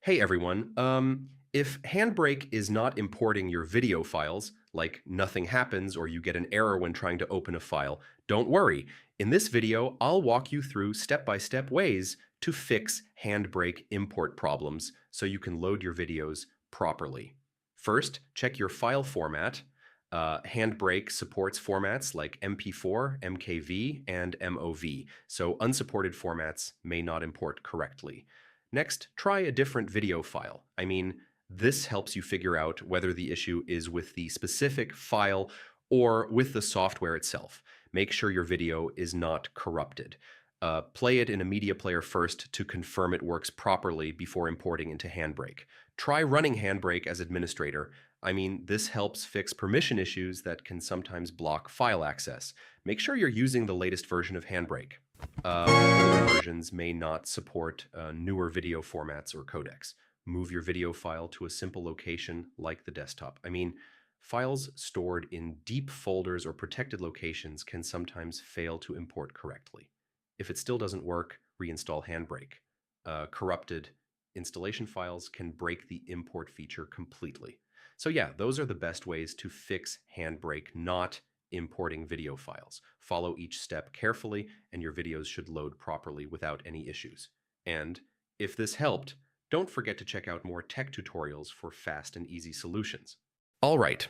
Hey everyone. If HandBrake is not importing your video files, like nothing happens or you get an error when trying to open a file, don't worry. In this video, I'll walk you through step-by-step ways to fix HandBrake import problems so you can load your videos properly. First, check your file format. HandBrake supports formats like MP4, MKV, and MOV, so unsupported formats may not import correctly. Next, try a different video file. This helps you figure out whether the issue is with the specific file or with the software itself. Make sure your video is not corrupted. Play it in a media player first to confirm it works properly before importing into HandBrake. Try running HandBrake as administrator. This helps fix permission issues that can sometimes block file access. Make sure you're using the latest version of HandBrake. Older versions may not support newer video formats or codecs. Move your video file to a simple location like the desktop. Files stored in deep folders or protected locations can sometimes fail to import correctly. If it still doesn't work, reinstall HandBrake. Corrupted installation files can break the import feature completely. So yeah, those are the best ways to fix HandBrake not importing video files. Follow each step carefully, and your videos should load properly without any issues. And if this helped, don't forget to check out more tech tutorials for fast and easy solutions. All right.